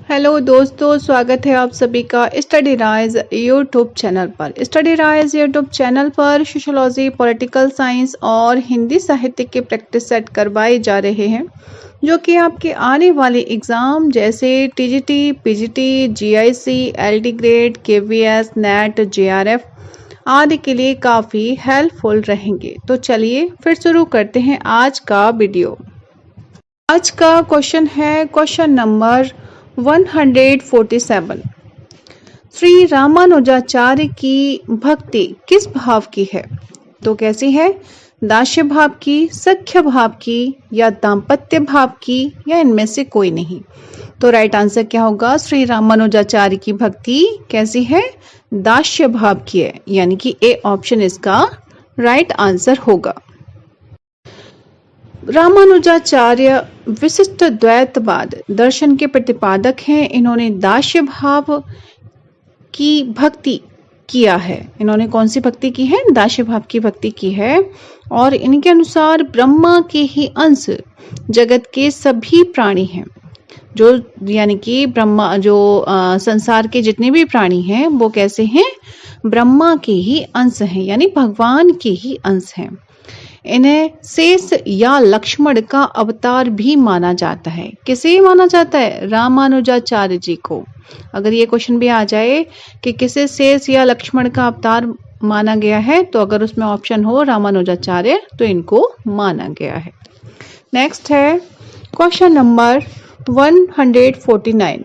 Hello दोस्तों, स्वागत है आप सभी का स्टडी राइज यूट्यूब चैनल पर। स्टडी राइज यूट्यूब चैनल पर सोशोलॉजी, पॉलिटिकल साइंस और हिंदी साहित्य के प्रैक्टिस सेट करवाए जा रहे हैं, जो कि आपके आने वाले एग्जाम जैसे TGT, PGT, GIC, LD grade, KVS, NET, JRF आदि के लिए काफ़ी हेल्पफुल रहेंगे। तो चलिए फिर शुरू करते हैं आज का वीडियो। आज का क्वेश्चन है क्वेश्चन नंबर 147। श्री रामानुजाचार्य की भक्ति किस भाव की है? तो कैसी है? दास्य भाव की, सख्य भाव की या दाम्पत्य भाव की या इनमें से कोई नहीं? तो राइट आंसर क्या होगा? श्री रामानुजाचार्य की भक्ति कैसी है? दास्य भाव की है, यानी कि ए ऑप्शन इसका राइट आंसर होगा। रामानुजाचार्य विशिष्ट द्वैतवाद दर्शन के प्रतिपादक हैं। इन्होंने दास्य भाव की भक्ति किया है। इन्होंने कौन सी भक्ति की है? दास्य भाव की भक्ति की है। और इनके अनुसार ब्रह्मा के ही अंश जगत के सभी प्राणी हैं, जो यानी कि ब्रह्मा संसार के जितने भी प्राणी हैं वो कैसे हैं? ब्रह्मा के ही अंश हैं, यानी भगवान के ही अंश हैं। इन्हें शेष या लक्ष्मण का अवतार भी माना जाता है। किसे माना जाता है? रामानुजाचार्य जी को। अगर ये क्वेश्चन भी आ जाए कि किसे शेष या लक्ष्मण का अवतार माना गया है, तो अगर उसमें ऑप्शन हो रामानुजाचार्य, तो इनको माना गया है। नेक्स्ट है क्वेश्चन नंबर 149।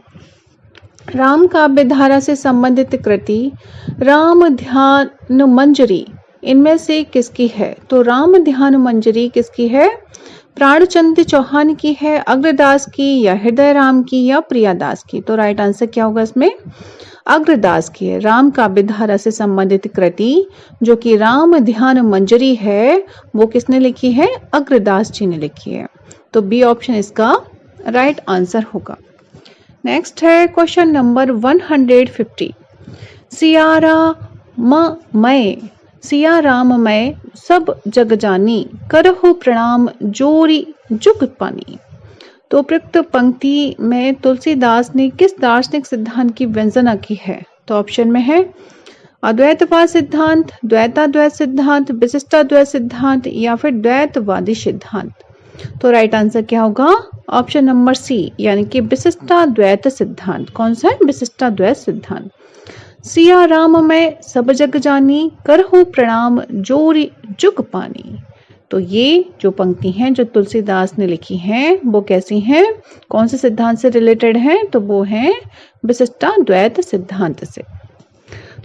राम काव्य धारा से संबंधित कृति राम ध्यान मंजरी इनमें से किसकी है? तो राम ध्यान मंजरी किसकी है? प्राणचंद चौहान की है, अग्रदास की या हृदय राम की या प्रियादास की? तो राइट आंसर क्या होगा इसमें? अग्रदास की है। राम काव्य धारा से संबंधित कृति जो कि राम ध्यान मंजरी है, वो किसने लिखी है? अग्रदास जी ने लिखी है। तो बी ऑप्शन इसका राइट आंसर होगा। नेक्स्ट है क्वेश्चन नंबर 150। सिया राम मैं सब जग जानी, करहु प्रणाम जोरी जुग पानी। तो उपयुक्त पंक्ति में तुलसीदास ने किस दार्शनिक सिद्धांत की व्यंजना की है? तो ऑप्शन में है अद्वैतवाद सिद्धांत, द्वैताद्वैत सिद्धांत, विशिष्टाद्वैत सिद्धांत या फिर द्वैतवादी सिद्धांत? तो राइट आंसर क्या होगा? ऑप्शन नंबर सी, यानी कि विशिष्टाद्वैत सिद्धांत। कौन सा है? विशिष्टाद्वैत सिद्धांत। सिया राम मैं सब जग जानी, करहु प्रणाम जोरी जुग पानी। तो ये जो पंक्ति हैं जो तुलसीदास ने लिखी हैं, वो कैसी हैं? कौन से सिद्धांत से रिलेटेड हैं? तो वो हैं विशिष्टाद्वैत सिद्धांत से।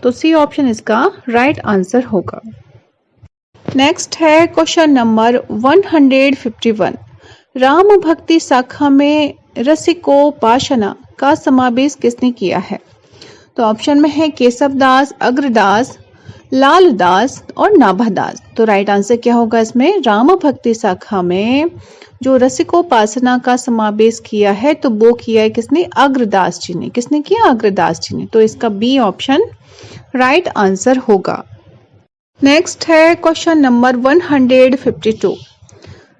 तो सी ऑप्शन इसका राइट आंसर होगा। नेक्स्ट है क्वेश्चन नंबर 151। राम भक्ति शाखा में रसिकोपासना का समावेश किसने किया है? तो ऑप्शन में है केशवदास, अग्रदास, लालदास और नाभादास। तो राइट आंसर क्या होगा इसमें? राम भक्ति शाखा में जो रसिकोपासना का समावेश किया है, तो वो किया है किसने? अग्रदास जी ने। किसने किया? अग्रदास जी ने। तो इसका बी ऑप्शन राइट आंसर होगा। नेक्स्ट है क्वेश्चन नंबर 152।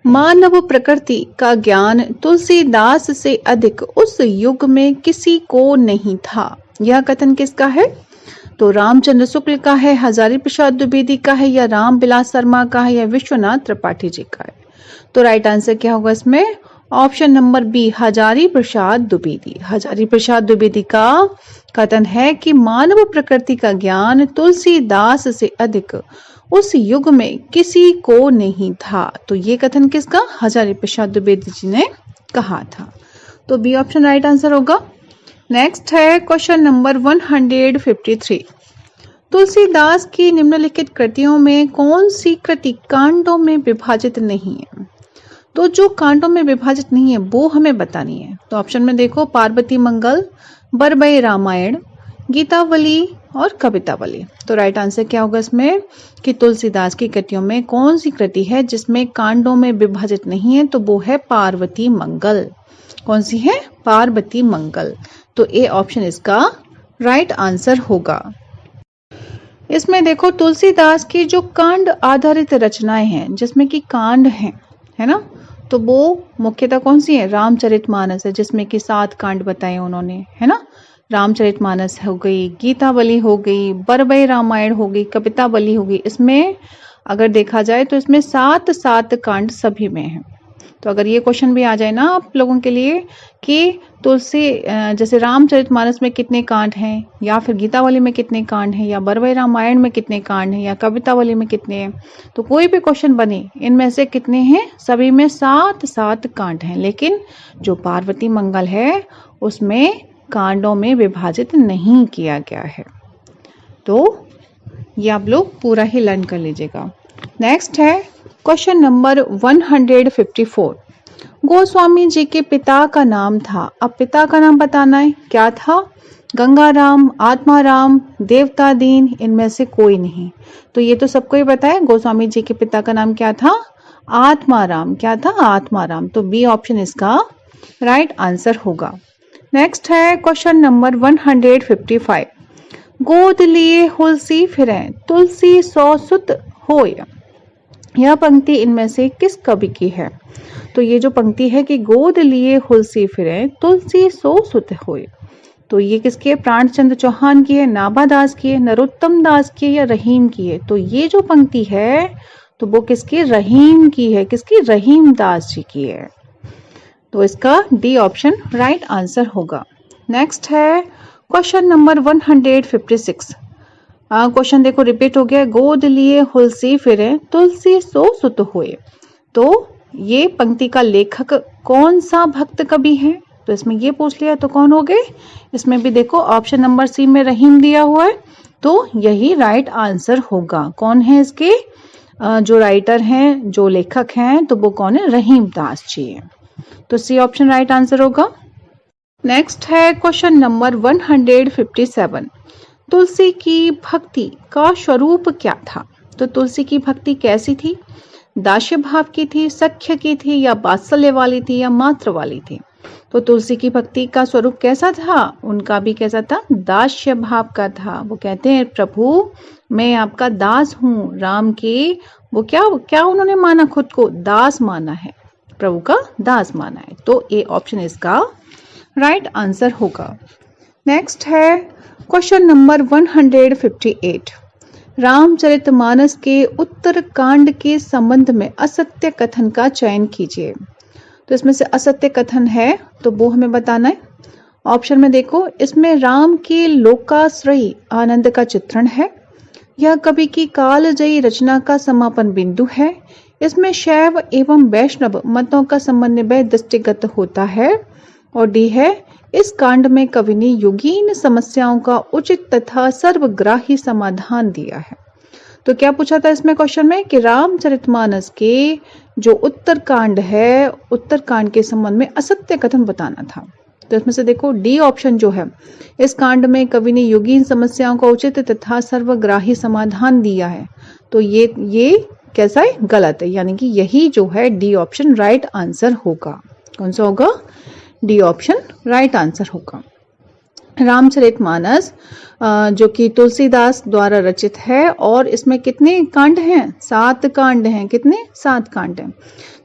मानव प्रकृति का ज्ञान तुलसीदास से अधिक उस युग में किसी को नहीं था। यह कथन किसका है? तो रामचंद्र शुक्ल का है, हजारी प्रसाद द्विवेदी का है या राम बिलास शर्मा का है या विश्वनाथ त्रिपाठी जी का है? तो राइट आंसर क्या होगा इसमें? Option number B, Hazari Prasad Dwivedi. Hazari Prasad Dwivedi का कथन है कि मानव प्रकृति का ज्ञान तुलसीदास से अधिक उस युग में किसी को नहीं था। तो ये कथन किसका? हजारी प्रसाद द्विवेदी जी ने कहा था। तो बी ऑप्शन राइट आंसर होगा। नेक्स्ट है क्वेश्चन नंबर 153। तुलसीदास की निम्नलिखित कृतियों में कौन सी कृति कांडों में विभाजित नहीं है? तो जो कांडों में विभाजित नहीं है वो हमें बतानी है। तो ऑप्शन में देखो, पार्वती मंगल, बरबई रामायण, गीतावली और कवितावली। तो राइट आंसर क्या होगा इसमें? कि तुलसीदास की कृतियों में कौन सी कृति है जिसमें कांडों में विभाजित नहीं है? तो वो है पार्वती मंगल। कौन सी है? पार्वती मंगल। तो ए ऑप्शन इसका राइट आंसर होगा। इसमें देखो, तुलसीदास की जो कांड आधारित रचनाएं हैं, जिसमें कि कांड हैं, है ना, तो वो मुख्यतः कौन सी है? रामचरितमानस है, जिसमें कि 7 कांड बताए उन्होंने, है ना। रामचरितमानस हो गई, गीतावली हो गई, बरबई रामायण हो गई, कवितावली हो गई। इसमें अगर देखा जाए तो इसमें 7 कांड सभी में है। तो अगर ये क्वेश्चन भी आ जाए ना आप लोगों के लिए कि तुलसी जैसे रामचरितमानस में कितने कांड हैं, या फिर गीतावली में कितने कांड हैं, या बरबई रामायण में कितने कांड हैं, या कवितावली में कितने हैं, तो कोई भी क्वेश्चन बने इनमें से कितने हैं? सभी में 7 कांड हैं। लेकिन जो पार्वती मंगल है उसमें कांडों में विभाजित नहीं किया गया है। तो ये आप लोग पूरा ही लर्न कर लीजिएगा। नेक्स्ट है क्वेश्चन नंबर 154। गोस्वामी जी के पिता का नाम था। अब पिता का नाम बताना है, क्या था? गंगाराम, आत्माराम, देवतादीन, इनमें से कोई नहीं। तो ये तो सबको ही पता है, गोस्वामी जी के पिता का नाम क्या था? आत्माराम। क्या था? आत्माराम। तो बी ऑप्शन इसका राइट आंसर होगा। नेक्स्ट है क्वेश्चन नंबर 155। गोद लिए हुलसी फिरे, तुलसी सौ सुत होय। यह पंक्ति इनमें से किस कवि की है? तो ये जो पंक्ति है कि गोद लिए हुलसी फिरे, तुलसी सौ सुत होय, तो ये किसकी है? प्राणचंद्र चौहान की है, नाभादास की है, नरोत्तम दास की है, या रहीम की है? तो ये जो पंक्ति है तो वो किसकी? रहीम की है। किसकी? रहीम दास जी की है। तो इसका डी ऑप्शन राइट आंसर होगा। नेक्स्ट है क्वेश्चन नंबर 156। क्वेश्चन देखो रिपीट हो गया, गोद लिए हुलसी फिरे, तुलसी सो सुत होए। तो ये पंक्ति का लेखक कौन सा भक्त कवि है? तो इसमें ये पूछ लिया तो कौन हो गए? इसमें भी देखो ऑप्शन नंबर सी में रहीम दिया हुआ है, तो यही राइट आंसर होगा। कौन है इसके जो राइटर हैं, जो लेखक हैं, तो वो कौन है? रहीम दास जी है। तो सी ऑप्शन राइट आंसर होगा। नेक्स्ट है क्वेश्चन नंबर 157। तुलसी की भक्ति का स्वरूप क्या था? तो तुलसी की भक्ति कैसी थी? दास्य भाव की थी, सख्य की थी, या वात्सल्य वाली थी, या मात्र वाली थी? तो तुलसी की भक्ति का स्वरूप कैसा था? उनका भी कैसा था? दास्य भाव का था। वो कहते हैं प्रभु मैं आपका दास हूँ, राम के वो क्या उन्होंने माना? खुद को दास माना है, प्रभु का दास माना है। तो ए ऑप्शन इसका राइट आंसर होगा। नेक्स्ट है क्वेश्चन नंबर 158। रामचरितमानस के उत्तर कांड के संबंध में असत्य कथन का चयन कीजिए। तो इसमें से असत्य कथन है तो वो हमें बताना है। ऑप्शन में देखो, इसमें राम के लोकाश्रयी आनंद का चित्रण है, यह कवि की कालजयी रचना का समापन बिंदु है, इसमें शैव एवं वैष्णव मतों का समन्वय दृष्टिगत होता है, और डी है इस कांड में कवि ने युगीन समस्याओं का उचित तथा सर्वग्राही समाधान दिया है। तो क्या पूछा था इसमें क्वेश्चन में कि रामचरितमानस के जो उत्तर कांड है, उत्तर कांड के संबंध में असत्य कथन बताना था। तो इसमें से देखो डी ऑप्शन जो है, इस कांड में कवि ने युगीन समस्याओं का उचित तथा सर्वग्राही समाधान दिया है, तो ये कैसा है? गलत है, यानी कि यही जो है डी ऑप्शन राइट आंसर होगा। कौन सा होगा? डी ऑप्शन राइट आंसर होगा। रामचरितमानस जो कि तुलसीदास द्वारा रचित है, और इसमें कितने कांड हैं? 7 कांड हैं। कितने? 7 कांड हैं।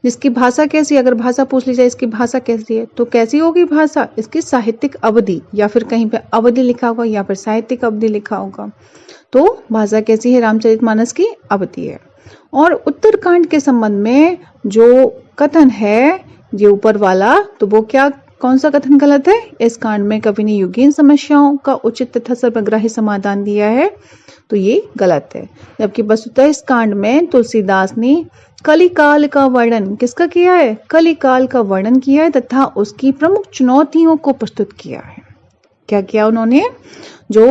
जिसकी भाषा कैसी, अगर भाषा पूछ ली जाए इसकी भाषा कैसी है, तो कैसी होगी भाषा? इसकी साहित्यिक अवधि, या फिर कहीं पे अवधि लिखा होगा, या फिर साहित्यिक अवधि लिखा होगा। तो भाषा कैसी है? रामचरितमानस की अवधि है। और उत्तरकांड के संबंध में जो कथन है ये ऊपर वाला, तो वो क्या, कौन सा कथन गलत है? इस कांड में कवि ने युगीन समस्याओं का उचित तथा सर्वग्राही समाधान दिया है, तो ये गलत है। जबकि वस्तुतः इस कांड में तुलसीदास ने कलिकाल का वर्णन किसका किया है? कलिकाल का वर्णन किया है तथा उसकी प्रमुख चुनौतियों को प्रस्तुत किया है। क्या किया उन्होंने? जो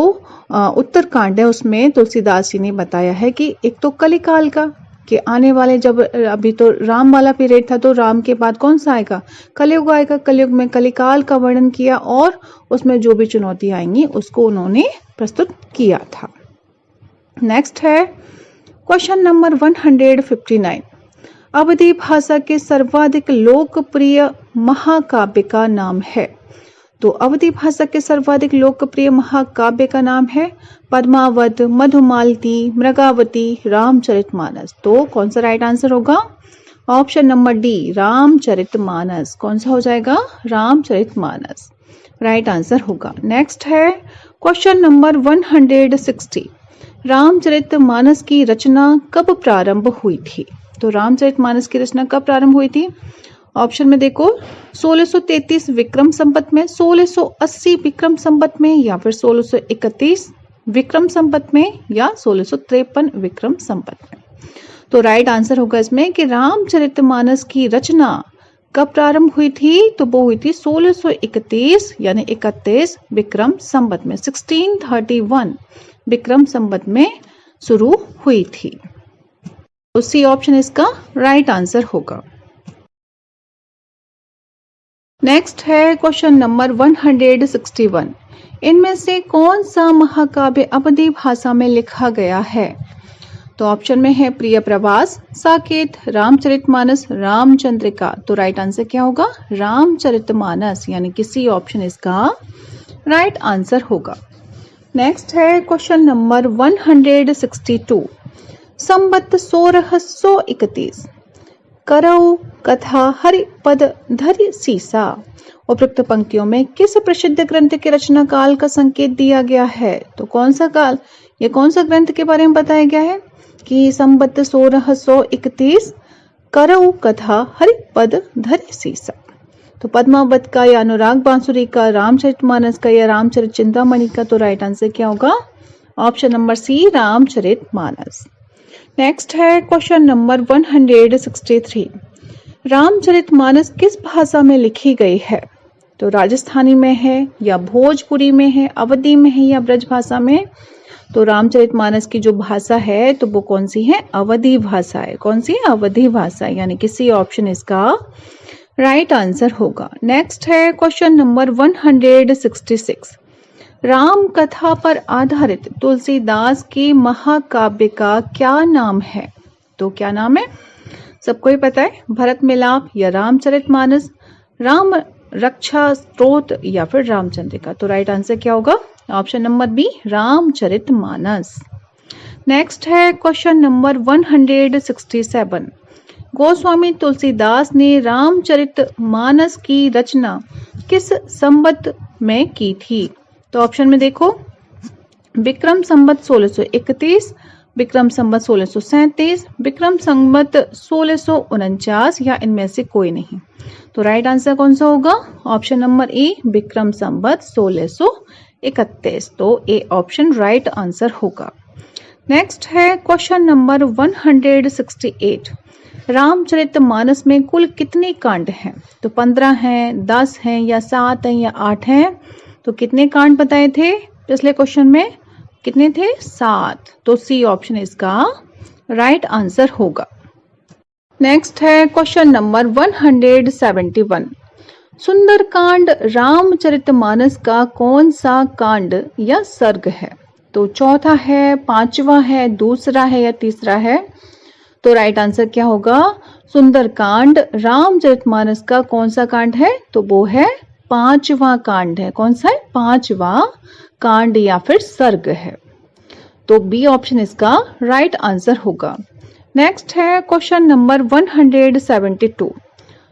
उत्तर कांड है उसमें तुलसीदास जी ने बताया है कि एक तो कलिकाल का, कि आने वाले, जब अभी तो राम वाला पीरियड था, तो राम के बाद कौन सा आएगा? कलयुग आएगा। कलयुग में कलिकाल का वर्णन किया, और उसमें जो भी चुनौती आएंगी उसको उन्होंने प्रस्तुत किया था। नेक्स्ट है क्वेश्चन नंबर 159। अवधी भाषा के सर्वाधिक लोकप्रिय महाकाव्य का नाम है। तो अवधी भाषा के सर्वाधिक लोकप्रिय महाकाव्य का नाम है पद्मावत, मधुमालती, मृगावती, रामचरितमानस। तो कौन सा राइट आंसर होगा? Option number D Ramcharitmanas. कौन सा हो जाएगा? रामचरितमानस राइट आंसर होगा। नेक्स्ट है क्वेश्चन नंबर 160। रामचरितमानस की रचना कब प्रारंभ हुई थी? तो रामचरितमानस की रचना कब प्रारंभ हुई थी? ऑप्शन में देखो 1633 विक्रम संवत में, 1680 विक्रम संवत में, या फिर 1631 विक्रम संवत में, या 1653 विक्रम संवत में। तो राइट आंसर होगा इसमें कि रामचरितमानस की रचना कब प्रारंभ हुई थी? तो वो हुई थी 1631 यानी 31 विक्रम संवत में, 1631 विक्रम संवत में शुरू हुई थी। तो सी ऑप्शन इसका राइट आंसर होगा। नेक्स्ट है क्वेश्चन नंबर 161। इनमें से कौन सा महाकाव्य अवधी भाषा में लिखा गया है? तो ऑप्शन में है प्रिय प्रवास, साकेत, रामचरितमानस, रामचंद्रिका। तो राइट आंसर क्या होगा? रामचरितमानस यानी कि सी ऑप्शन इसका राइट आंसर होगा। नेक्स्ट है क्वेश्चन नंबर 162। संवत 1631 करऊ कथा हरिपद धरि सीसा। उपरोक्त पंक्तियों में किस प्रसिद्ध ग्रंथ के रचना काल का संकेत दिया गया है? तो कौन सा काल, ये कौन सा ग्रंथ के बारे में बताया गया है कि संवत 1631 करऊ कथा हरिपद धरि सीसा। तो पद्मावत का या अनुराग बांसुरी का, रामचरितमानस का या रामचरित चिंतामणि का। तो राइट आंसर क्या होगा? Option number C Ramcharitmanas. Next है क्वेश्चन नंबर 163। रामचरितमानस किस भाषा में लिखी गई है? तो राजस्थानी में है या भोजपुरी में है, अवधी में है या ब्रज भाषा में? तो रामचरितमानस की जो भाषा है तो वो कौन सी है? अवधी भाषा है। कौन सी? अवधी भाषा यानी कि सी ऑप्शन इसका राइट आंसर होगा। नेक्स्ट है क्वेश्चन नंबर 166। राम कथा पर आधारित तुलसीदास के महाकाव्य का क्या नाम है? तो क्या नाम है? सबको ही पता है, भरत मिलाप या रामचरितमानस, राम रक्षा स्तोत्र या फिर रामचंद्रिका। तो राइट आंसर क्या होगा? Option number B Ramcharitmanas. Next है क्वेश्चन नंबर 167। गोस्वामी तुलसीदास ने रामचरितमानस की रचना किस संवत में की थी? तो ऑप्शन में देखो विक्रम संवत 1631, विक्रम संवत 1637, विक्रम संवत 1649 या इनमें से कोई नहीं। तो राइट आंसर कौन सा होगा? Option number A Vikram Samvat 1631। तो ए ऑप्शन राइट आंसर होगा। नेक्स्ट है क्वेश्चन नंबर 168। रामचरितमानस में कुल कितने कांड हैं? तो 15 हैं, 10 हैं या 7 हैं या 8 हैं? तो कितने कांड बताए थे पिछले क्वेश्चन में? कितने थे? 7। तो सी ऑप्शन इसका राइट आंसर होगा। नेक्स्ट है क्वेश्चन नंबर 171। सुंदरकांड रामचरितमानस का कौन सा कांड या सर्ग है? तो चौथा है, पांचवा है, दूसरा है या तीसरा है? तो राइट आंसर क्या होगा? सुंदरकांड रामचरितमानस का कौन सा कांड है? तो वो है पांचवा कांड है। कौन सा है? पांचवा कांड या फिर सर्ग है। तो बी ऑप्शन इसका राइट आंसर होगा। नेक्स्ट है क्वेश्चन नंबर 172।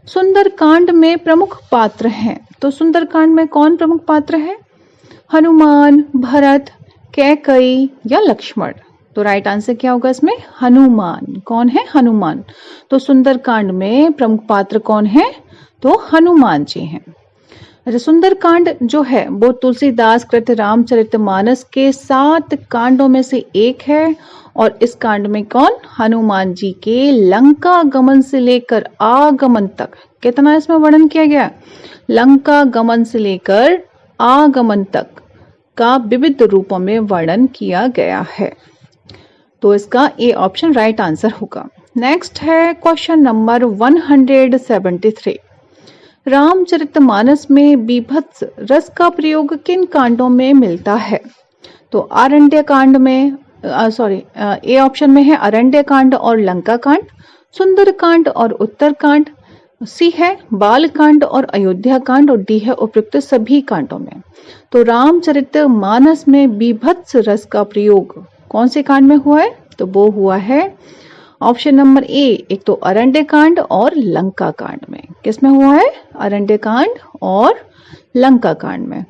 सुंदरकांड में प्रमुख पात्र हैं। तो सुंदरकांड में कौन प्रमुख पात्र है? हनुमान, भरत, कैकई या लक्ष्मण? तो राइट आंसर क्या होगा इसमें? हनुमान। कौन है? हनुमान। तो सुंदरकांड में प्रमुख पात्र कौन है? तो हनुमान जी हैं। अच्छा, सुंदरकांड जो है वो तुलसीदास कृत रामचरितमानस के 7 कांडों में से एक है और इस कांड में कौन? हनुमान जी के लंका गमन से लेकर आगमन तक कितना इसमें वर्णन किया गया? लंका गमन से लेकर आगमन तक का विविध रूपों में वर्णन किया गया है। तो इसका ए ऑप्शन राइट आंसर होगा। नेक्स्ट है क्वेश्चन नंबर 173। रामचरितमानस में बीभत्स रस का प्रयोग किन कांडों में मिलता है? तो आरण्य कांड में, ए ऑप्शन में है अरण्य कांड और लंका कांड, सुंदर कांड और उत्तर कांड, सी है बाल कांड और अयोध्या कांड और डी है उपयुक्त सभी कांडों में। तो रामचरितमानस में बीभत्स रस का प्रयोग कौन से कांड में हुआ है? तो वो हुआ है ऑप्शन नंबर ए, एक तो अरण्य कांड और लंका कांड में। किसमें हुआ है? अरण्य कांड और लंका कांड में।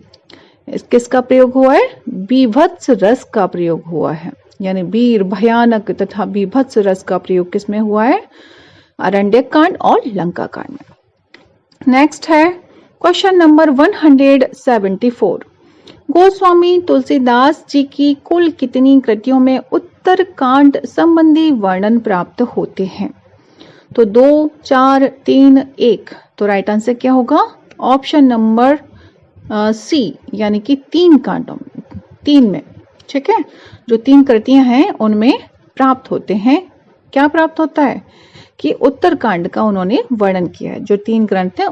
किसका प्रयोग हुआ है? बीभत्स रस का प्रयोग हुआ है, यानी वीर, भयानक तथा बीभत्स रस का प्रयोग किसमें हुआ है? अरण्य कांड और लंका कांड में। नेक्स्ट है क्वेश्चन नंबर 174। गोस्वामी तुलसीदास जी की कुल कितनी कृतियों में उत्तर कांड संबंधी वर्णन प्राप्त होते हैं? तो 2, 4, 3, 1। तो राइट आंसर क्या होगा? ऑप्शन नंबर सी, यानी कि 3 कांडों में, 3 में। ठीक है, जो 3 कृतियां हैं उनमें प्राप्त होते हैं। क्या प्राप्त होता है? कि उत्तर कांड का उन्होंने वर्णन किया है। जो 3 ग्रंथ हैं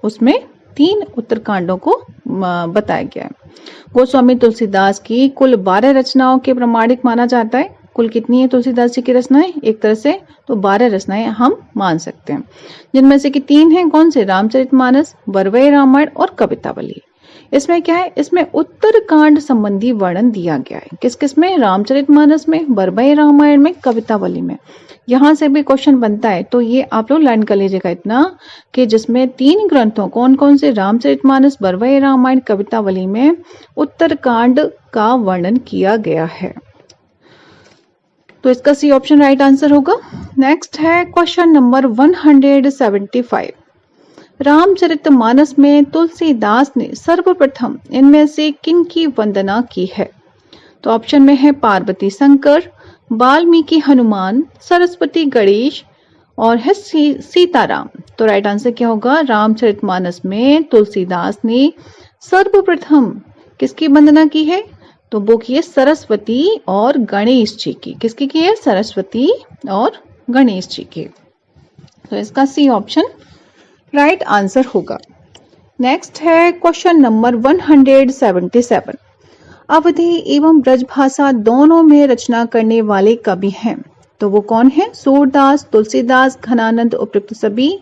उसमें 3 उत्तर कांडों को बताया गया है। गोस्वामी तुलसीदास की कुल 12 रचनाओं के प्रमाणिक माना जाता है। कुल कितनी है तुलसीदास जी की रचनाएं? एक तरह से तो 12 रचनाएं हम मान सकते हैं, जिनमें से कि 3 हैं कौन से? रामचरितमानस, बरवई रामायण और कवितावली। इसमें क्या है? इसमें उत्तर कांड संबंधी वर्णन दिया गया है। किस किस में? रामचरितमानस में, बरवई रामायण में, कवितावली में। यहां से भी क्वेश्चन बनता है, तो ये आप लोग लर्न कर लीजिएगा इतना कि जिसमें 3 ग्रंथों कौन कौन से? रामचरितमानस, बरवई रामायण, कवितावली में उत्तर कांड का वर्णन किया गया है। तो इसका सी ऑप्शन राइट आंसर होगा। नेक्स्ट है क्वेश्चन नंबर 175। रामचरितमानस में तुलसीदास ने सर्वप्रथम इनमें से किन की वंदना की है? तो ऑप्शन में है पार्वती शंकर, वाल्मीकि हनुमान, सरस्वती गणेश और है सीताराम। तो राइट आंसर क्या होगा? रामचरितमानस में तुलसीदास ने सर्वप्रथम किसकी वंदना की है? तो वो की है सरस्वती और गणेश जी की। किसकी की है? सरस्वती और गणेश जी की। तो इसका सी ऑप्शन राइट आंसर होगा। नेक्स्ट है क्वेश्चन नंबर 177। अवधी एवं ब्रजभाषा दोनों में रचना करने वाले कवि हैं, तो वो कौन है? सूरदास, तुलसीदास, घनानंद, उपयुक्त सभी।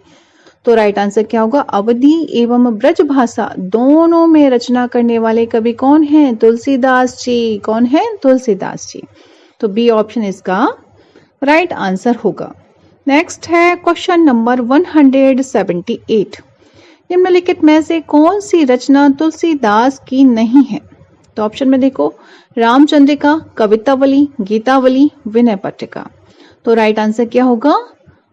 तो राइट आंसर क्या होगा? अवधी एवं ब्रजभाषा दोनों में रचना करने वाले कवि कौन हैं? तुलसीदास जी। कौन है? तुलसीदास जी। तो बी ऑप्शन इसका राइट आंसर होगा। नेक्स्ट है क्वेश्चन नंबर 178। निम्नलिखित में से कौन सी रचना तुलसीदास की नहीं है? तो ऑप्शन में देखो, रामचंद्रिका, कवितावली, गीतावली, विनय पट्टिका। तो राइट आंसर क्या होगा?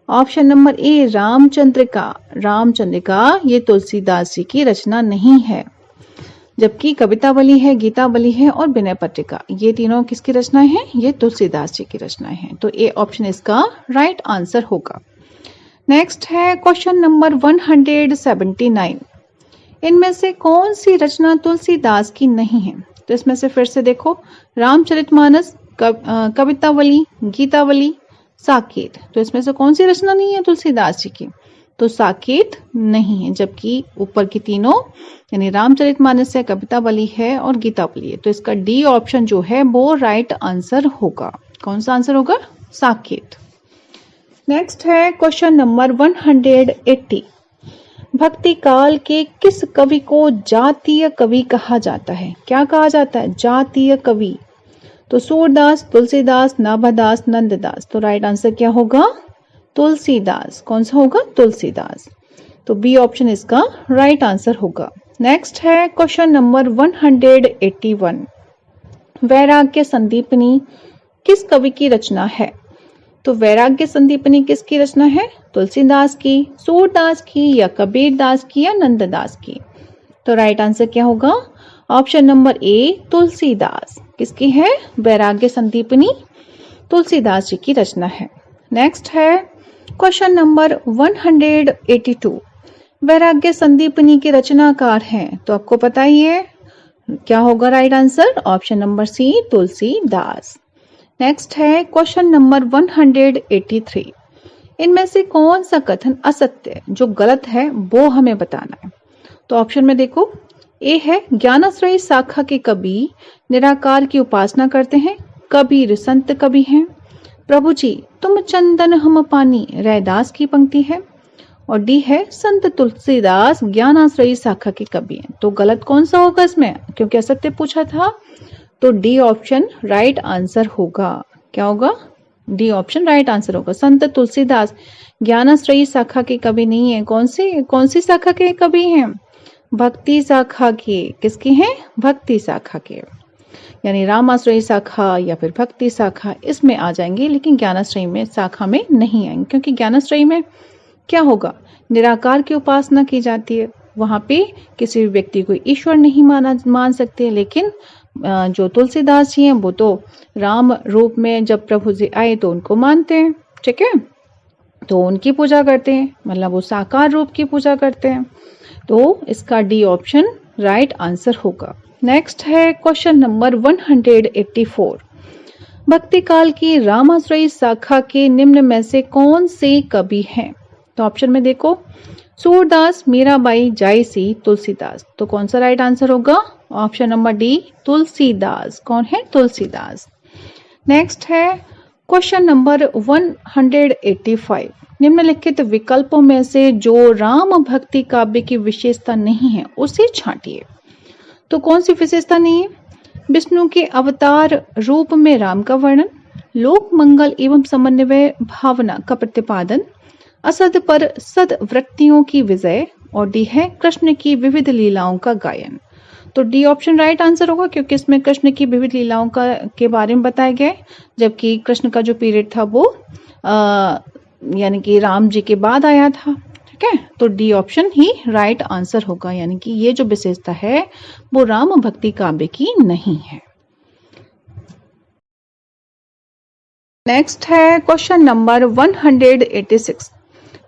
Option number A, Ramchandrika. Ramchandrika ये तुलसीदास जी की रचना नहीं है, जबकि कवितावली है, गीतावली है और विनय पट्टिका, ये तीनों किसकी रचनाएं हैं? ये तुलसीदास जी की रचनाएं हैं। तो ए ऑप्शन इसका राइट आंसर होगा। नेक्स्ट है क्वेश्चन नंबर 179। इनमें से कौन सी रचना तुलसीदास की नहीं है? तो इसमें से फिर से देखो, रामचरितमानस, कवितावली, गीतावली, साकेत। तो इसमें से कौन सी रचना नहीं है तुलसीदास जी की? तो साकेत नहीं है, जबकि ऊपर की तीनों यानी रामचरितमानस है, कवितावली है और गीतावली है। तो इसका डी ऑप्शन जो है वो राइट आंसर होगा। कौन सा आंसर होगा? साकेत। नेक्स्ट है क्वेश्चन नंबर 180। भक्ति काल के किस कवि को जातीय कवि कहा जाता है? क्या कहा जाता है? जातीय कवि। तो सूरदास, तुलसीदास, नाभादास, नंददास। तो राइट आंसर क्या होगा? तुलसीदास। कौन सा होगा? तुलसीदास। तो बी ऑप्शन इसका राइट आंसर होगा। नेक्स्ट है क्वेश्चन नंबर 181। वैराग्य संदीपनी किस कवि की रचना है? तो वैराग्य संदीपनी किसकी रचना है? तुलसीदास की, सूरदास की या कबीरदास की या नंददास की। तो राइट आंसर क्या होगा? Option number A, Tulsidas. किसकी है? वैराग्य संदीपनी तुलसीदास जी की रचना है। नेक्स्ट है क्वेश्चन नंबर 182। वैराग्य संदीपनी के रचनाकार हैं, तो आपको पता ही है क्या होगा right answer? Option number C, Tulsidas. Next है क्वेश्चन नंबर 183। इनमें से कौन सा कथन असत्य, जो गलत है, वो हमें बताना है। तो ऑप्शन में देखो, ए है ज्ञानाश्रयी शाखा के कवि निराकार की उपासना करते हैं, कबीर संत कवि हैं। प्रभु जी तुम चंदन हम पानी, रैदास की पंक्ति है। और डी है संत तुलसीदास ज्ञानाश्रयी शाखा के कवि हैं। तो गलत कौन सा होगा इसमें, क्योंकि असत्य पूछा था? तो डी ऑप्शन राइट आंसर होगा। क्या होगा? डी ऑप्शन राइट आंसर होगा। संत तुलसीदास ज्ञानाश्रयी शाखा के कवि नहीं है। कौन सी शाखा के कवि हैं? भक्ति शाखा के। किसकी हैं? भक्ति शाखा के, यानी रामाश्रयी शाखा या फिर भक्ति शाखा इसमें आ जाएंगे, लेकिन ज्ञानाश्रयी में शाखा में नहीं आएंगे, क्योंकि ज्ञानाश्रयी में क्या होगा? निराकार की उपासना की जाती है, वहां पे किसी भी व्यक्ति को ईश्वर नहीं मान सकते। लेकिन जो तुलसीदास जी हैं वो तो राम रूप में जब प्रभु जी आए तो उनको मानते हैं, ठीक है, तो उनकी पूजा करते हैं, मतलब वो साकार रूप की पूजा करते हैं। तो इसका डी ऑप्शन राइट आंसर होगा। नेक्स्ट है क्वेश्चन नंबर 184। भक्ति काल की रामाश्रयी शाखा के निम्न में से कौन से कवि हैं? तो ऑप्शन में देखो, सूरदास, मीराबाई, जायसी, तुलसीदास। तो कौन सा राइट आंसर होगा? Option number D, Tulsidas. कौन है? तुलसीदास। नेक्स्ट है क्वेश्चन नंबर 185। निम्नलिखित विकल्पों में से जो राम भक्ति काव्य की विशेषता नहीं है उसे छांटिए। तो कौन सी विशेषता नहीं है? विष्णु के अवतार रूप में राम का वर्णन, लोक मंगल एवं समन्वय भावना का प्रतिपादन, असद पर सद वृत्तियों की विजय, और डी है कृष्ण की विविध लीलाओं का गायन। तो डी ऑप्शन राइट आंसर होगा, क्योंकि इसमें कृष्ण की विविध लीलाओं के बारे में बताया गया है, जबकि कृष्ण का जो पीरियड था वो यानी कि राम जी के बाद आया था, ठीक है। तो डी ऑप्शन ही राइट आंसर होगा, यानी कि ये जो विशेषता है वो राम भक्ति काव्य की नहीं है। नेक्स्ट है क्वेश्चन नंबर 186।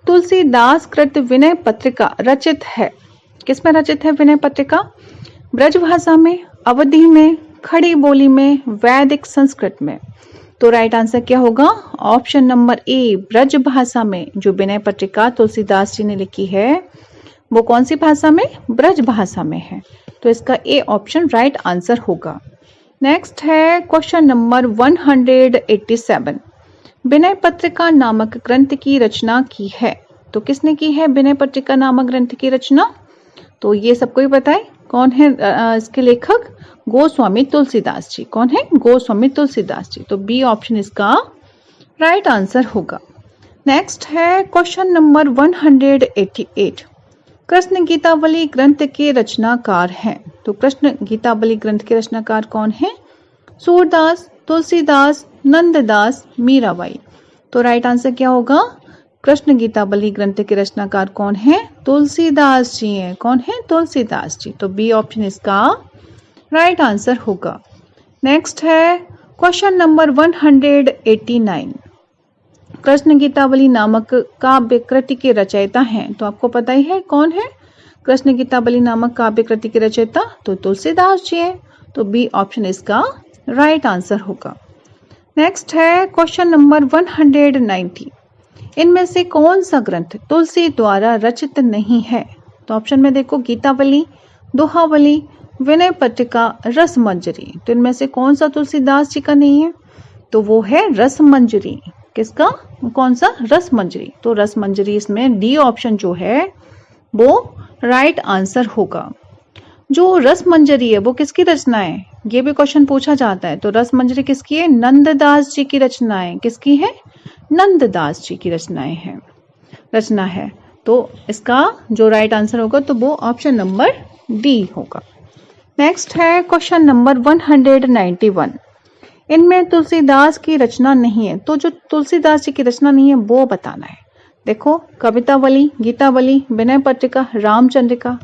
तुलसीदास कृत विनय पत्रिका रचित है, किसमें रचित है विनय पत्रिका? ब्रज भाषा में, अवधी में, खड़ी बोली में, वैदिक संस्कृत में। तो राइट आंसर क्या होगा? ऑप्शन नंबर ए, ब्रज भाषा में। जो विनय पत्रिका तुलसीदास जी ने लिखी है वो कौन सी भाषा में? ब्रज भाषा में है। तो इसका ए ऑप्शन राइट आंसर होगा। नेक्स्ट है क्वेश्चन नंबर 187। विनय पत्रिका नामक ग्रंथ की रचना की है, तो किसने की है विनय पत्रिका नामक ग्रंथ की रचना? तो ये सबको ही पता है, कौन है इसके लेखक? गोस्वामी तुलसीदास जी। कौन है? गोस्वामी तुलसीदास जी। तो बी ऑप्शन इसका राइट आंसर होगा। नेक्स्ट है क्वेश्चन नंबर 188। कृष्ण गीतावली ग्रंथ के रचनाकार हैं, तो कृष्ण गीतावली ग्रंथ के रचनाकार कौन है? सूरदास, तुलसीदास, नंददास, मीराबाई। तो राइट आंसर क्या होगा? कृष्ण गीतावली ग्रंथ के रचनाकार कौन है? तुलसीदास जी हैं। कौन है? तुलसीदास जी। तो बी ऑप्शन इसका राइट आंसर होगा। नेक्स्ट है क्वेश्चन नंबर 189। कृष्ण गीतावली नामक काव्य कृति के रचयिता हैं, तो आपको पता ही है कौन है कृष्ण गीतावली नामक काव्य कृति के रचयिता? तो तुलसीदास जी हैं। तो बी ऑप्शन इसका राइट आंसर होगा। नेक्स्ट है क्वेश्चन नंबर 190। इनमें से कौन सा ग्रंथ तुलसी द्वारा रचित नहीं है? तो ऑप्शन में देखो, गीतावली, दोहावली, विनय पत्रिका, रसमंजरी। तो इनमें से कौन सा तुलसीदास जी का नहीं है? तो वो है रसमंजरी। किसका? कौन सा? रसमंजरी। तो रसमंजरी इसमें डी ऑप्शन जो है वो राइट आंसर होगा। जो रसमंजरी है वो किसकी रचना है? ये भी क्वेश्चन पूछा जाता है। तो रसमंजरी किसकी है? नंददास जी की रचनाएं। किसकी है? नंददास जी की रचना है। तो इसका जो राइट आंसर होगा तो वो ऑप्शन नंबर डी होगा। नेक्स्ट है क्वेश्चन नंबर 191। इनमें तुलसीदास की रचना नहीं है, तो जो तुलसीदास जी की रचना नहीं है वो बताना है। देखो, कवितावली, गीतावली, विनय पत्रिका, रामचंद्रिका।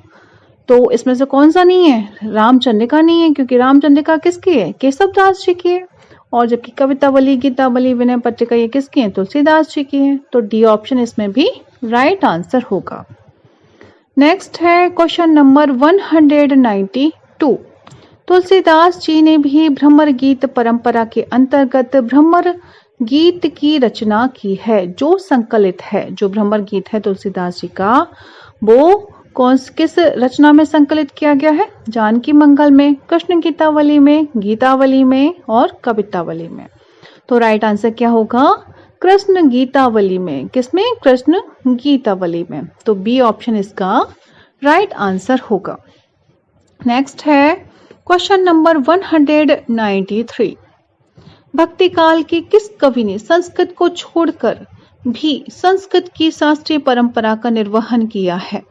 तो इसमें से कौन सा नहीं है? रामचंद्रिका नहीं है, क्योंकि रामचंद्रिका किसकी है? केशवदास जी की है। और जबकि कवितावली, गीतावली, विनय पत्रिका ये किसकी है? तुलसीदास जी की है। तो डी ऑप्शन इसमें भी राइट आंसर होगा। नेक्स्ट है क्वेश्चन नंबर 192। तुलसीदास जी ने भी भ्रमर गीत परंपरा के अंतर्गत भ्रमर गीत की रचना की है। जो संकलित है, जो भ्रमर गीत है तुलसीदास जी का, वो किस रचना में संकलित किया गया है? जानकी मंगल में, कृष्ण गीतावली में, गीतावली में और कवितावली में। तो राइट आंसर क्या होगा? कृष्ण गीतावली में। किसमें? कृष्ण गीतावली में। तो बी ऑप्शन इसका राइट आंसर होगा। नेक्स्ट है क्वेश्चन नंबर 193। भक्ति काल के किस कवि ने संस्कृत को छोड़कर भी संस्कृत की शास्त्रीय परंपरा का निर्वहन किया है?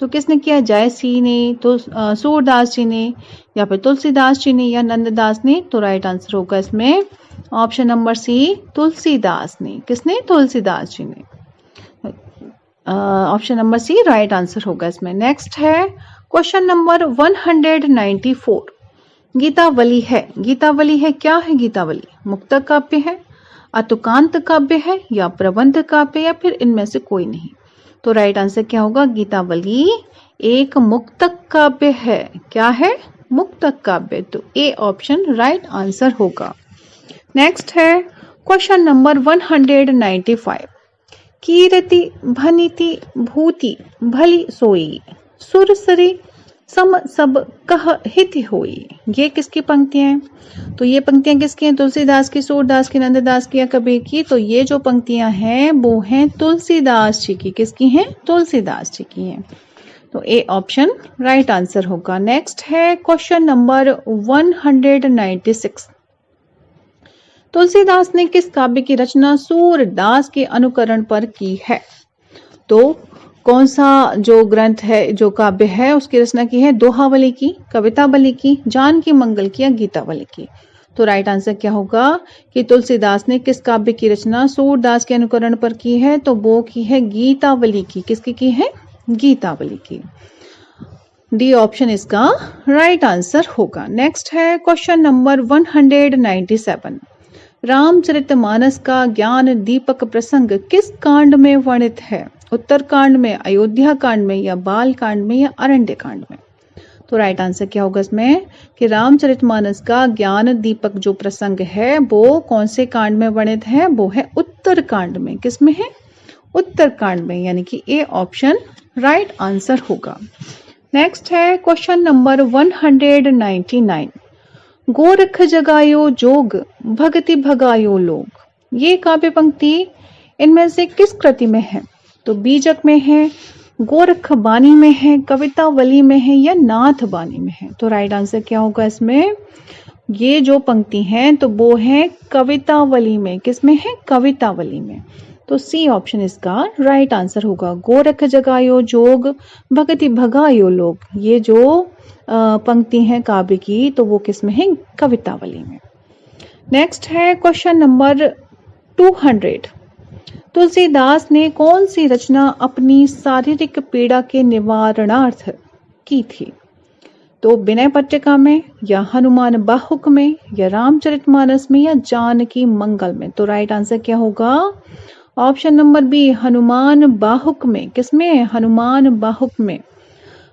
तो किसने किया? जयसी ने, तो सूरदास जी ने, या फिर तुलसीदास जी ने, या नंददास ने? तो राइट आंसर होगा इसमें ऑप्शन नंबर सी, तुलसीदास ने। किसने? तुलसीदास जी ने। Option number C right answer होगा इसमें। नेक्स्ट है क्वेश्चन नंबर 194। गीतावली है, गीतावली है, क्या है गीतावली? मुक्तक काव्य है, अतुकांत काव्य है, या प्रबंध काव्य, या फिर इनमें से कोई नहीं? तो राइट आंसर क्या होगा? गीतावली एक मुक्तक काव्य है। क्या है? मुक्तक काव्य। तो ए ऑप्शन राइट आंसर होगा। नेक्स्ट है क्वेश्चन नंबर 195। कीरति भनिति भूति भली सोई, सुरसरी सम सब कह हित होई। ये किसकी पंक्तियां हैं? तो ये पंक्तियां किसकी हैं? तुलसीदास की, सूरदास की, नंददास की, या कबीर की? तो ये जो पंक्तियां हैं वो हैं तुलसीदास जी की। किसकी हैं? तुलसीदास जी की हैं। तो ए ऑप्शन राइट आंसर होगा। नेक्स्ट है क्वेश्चन नंबर 196। तुलसीदास ने किस काव्य की रचना सूरदास के अनुकरण पर की है? तो कौन सा जो ग्रंथ है, जो काव्य है, उसकी रचना की है? दोहावली की, कवितावली की, जानकी मंगल की, या गीतावली की? तो राइट आंसर क्या होगा कि तुलसीदास ने किस काव्य की रचना सूरदास के अनुकरण पर की है? तो वो की है गीतावली की। किसकी की है? गीतावली की। डी ऑप्शन इसका राइट आंसर होगा। नेक्स्ट है क्वेश्चन नंबर 197। रामचरितमानस का ज्ञान दीपक प्रसंग किस कांड में वर्णित है? उत्तर कांड में, अयोध्या कांड में, या बाल कांड में, या अरण्य कांड में? तो राइट आंसर क्या होगा इसमें कि रामचरितमानस का ज्ञान दीपक जो प्रसंग है वो कौन से कांड में वर्णित है? वो है उत्तर कांड में। किसमें है? उत्तर कांड में, यानी कि ए ऑप्शन राइट आंसर होगा। नेक्स्ट है क्वेश्चन नंबर 199। गोरख जगायो जोग भगति भगायो लोग, ये काव्य पंक्ति इनमें से किस कृति में है? तो बीजक में है, गोरख बानी में है, कवितावली में है, या नाथ बानी में है? तो राइट आंसर क्या होगा इसमें? ये जो पंक्ति है तो वो है कवितावली में। किसमें है? कवितावली में। तो सी ऑप्शन इसका राइट आंसर होगा। गोरख जगायो जोग भगति भगायो लोग, ये जो पंक्ति है काव्य की, तो वो किसमें है? कवितावली में। नेक्स्ट है क्वेश्चन नंबर 200। तुलसीदास ने कौन सी रचना अपनी शारीरिक पीड़ा के निवारणार्थ की थी? तो विनय पट्टिका में, या हनुमान बाहुक में, या रामचरितमानस में, या जानकी मंगल में? तो राइट आंसर क्या होगा? Option number B, Hanuman Bahuk में। किसमें? हनुमान बाहुक में।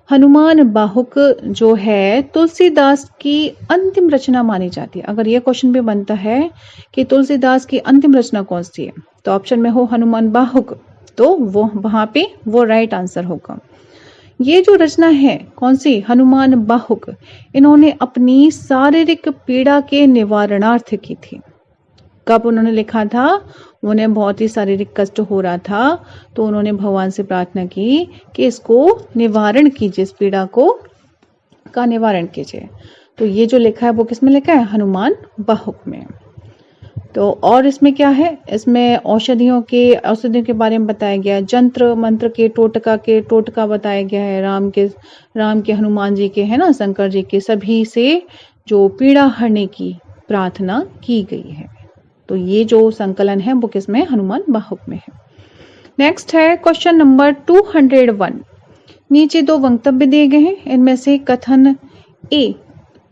हनुमान बाहुक जो है तुलसीदास की अंतिम रचना मानी जाती है। अगर यह क्वेश्चन भी बनता है कि तुलसीदास की अंतिम रचना कौन सी है, तो ऑप्शन में हो हनुमान बाहुक, तो वो वहां पे वो राइट आंसर होगा। ये जो रचना है कौन सी? हनुमान बाहुक, इन्होंने अपनी शारीरिक पीड़ा के निवारणार्थ की थी। कब उन्होंने लिखा था? उन्हें बहुत ही शारीरिक कष्ट हो रहा था, तो उन्होंने भगवान से प्रार्थना की कि इसको निवारण कीजिए, इस पीड़ा को का निवारण कीजिए। तो ये जो लिखा है वो किसमें लिखा है? हनुमान बाहुक में। तो और इसमें क्या है? इसमें औषधियों के बारे में बताया गया है, जंत्र मंत्र के टोटका बताया गया है, राम के हनुमान जी के, है ना, शंकर जी के, सभी से जो पीड़ा हरने की प्रार्थना की गई है। तो ये जो संकलन है वो किसमें? हनुमान बाहुक में है। नेक्स्ट है क्वेश्चन नंबर 201। नीचे दो वक्तव्य दिए गए हैं, इनमें से कथन ए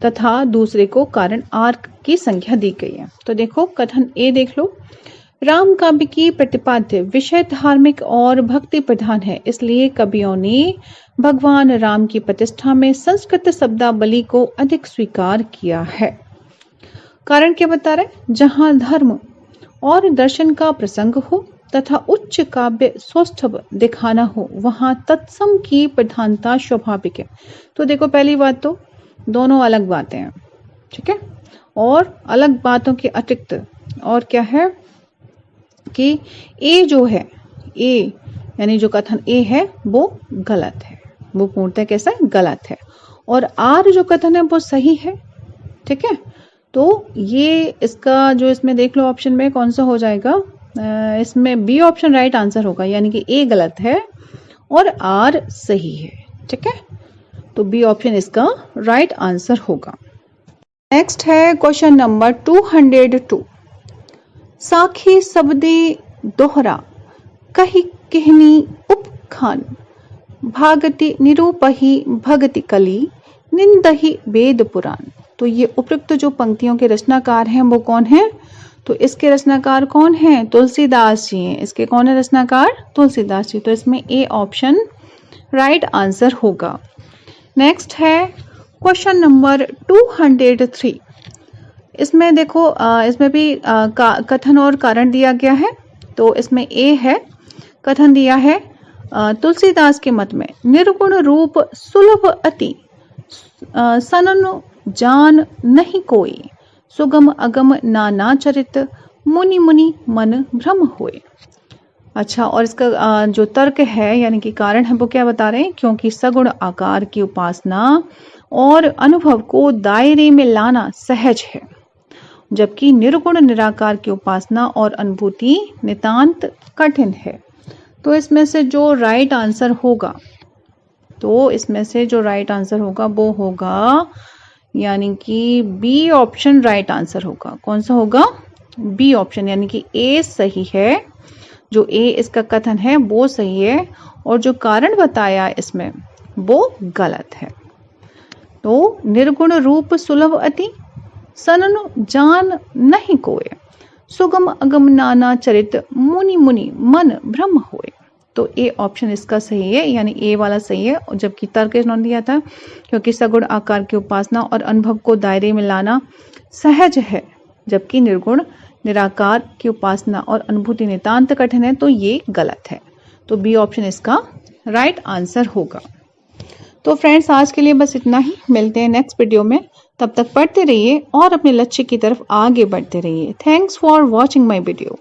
तथा दूसरे को कारण आर की संख्या दी गई है। तो देखो कथन ए देख लो। राम काव्य की प्रतिपाद्य विषय धार्मिक और भक्ति प्रधान है, इसलिए कवियों ने भगवान राम की प्रतिष्ठा में संस्कृत शब्दावली को अधिक स्वीकार किया है। कारण क्या बता रहे? जहां धर्म और दर्शन का प्रसंग हो तथा उच्च काव्य सौष्ठव दिखाना हो, वहां तत्सम की प्रधानता स्वाभाविक है। तो देखो पहली बात तो दोनों अलग बातें हैं, ठीक है, और अलग बातों के अतिरिक्त और क्या है कि ए जो है, ए यानी जो कथन ए है वो गलत है, वो पूर्णतः कैसा है? गलत है। और आर जो कथन है वो सही है, ठीक है। तो ये इसका जो इसमें देख लो ऑप्शन में कौन सा हो जाएगा, इसमें बी ऑप्शन राइट आंसर होगा, यानी कि ए गलत है और आर सही है। ठीक है, तो बी ऑप्शन इसका राइट आंसर होगा। नेक्स्ट है क्वेश्चन नंबर 202। साखी सबदी दोहरा कही कहनी उपखान भागति निरूपही भगति कली निंदही वेद पुराण। तो ये उपयुक्त जो पंक्तियों के रचनाकार हैं वो कौन है, तो इसके रचनाकार कौन है, तुलसीदास जी हैं। इसके कौन है रचनाकार, तुलसीदास जी। तो इसमें ए ऑप्शन राइट आंसर होगा। नेक्स्ट है क्वेश्चन नंबर 203। इसमें देखो इसमें भी कथन और कारण दिया गया है। तो इसमें ए है, कथन दिया है तुलसीदास के मत में निर्गुण रूप सुलभ अति सनन जान नहीं कोई सुगम अगम नाना चरित मुनि मुनि मन भ्रम होए। अच्छा, और इसका जो तर्क है यानी कि कारण है वो क्या बता रहे हैं, क्योंकि सगुण आकार की उपासना और अनुभव को दायरे में लाना सहज है, जबकि निर्गुण निराकार की उपासना और अनुभूति नितांत कठिन है। तो इसमें से जो राइट आंसर होगा, तो इसमें से जो राइट आंसर होगा वो होगा यानी कि बी ऑप्शन राइट आंसर होगा। कौन सा होगा, बी ऑप्शन, यानी कि ए सही है। जो ए इसका कथन है वो सही है और जो कारण बताया इसमें वो गलत है। तो निर्गुण रूप सुलभ अति सनन जान नहीं कोय सुगम अगम नाना चरित मुनि मुनि मन भ्रम होए। तो ए ऑप्शन इसका सही है, यानी ए वाला सही है। जबकि तर्क इन्होंने दिया था क्योंकि सगुण आकार की उपासना और अनुभव को दायरे में लाना सहज है, जबकि निर्गुण निराकार की उपासना और अनुभूति नितांत कठिन है। तो ये गलत है। तो बी ऑप्शन इसका राइट आंसर होगा। तो फ्रेंड्स, आज के लिए बस इतना ही। मिलते हैं नेक्स्ट वीडियो में। तब तक पढ़ते रहिए और अपने लक्ष्य की तरफ आगे बढ़ते रहिए। Thanks for watching my video.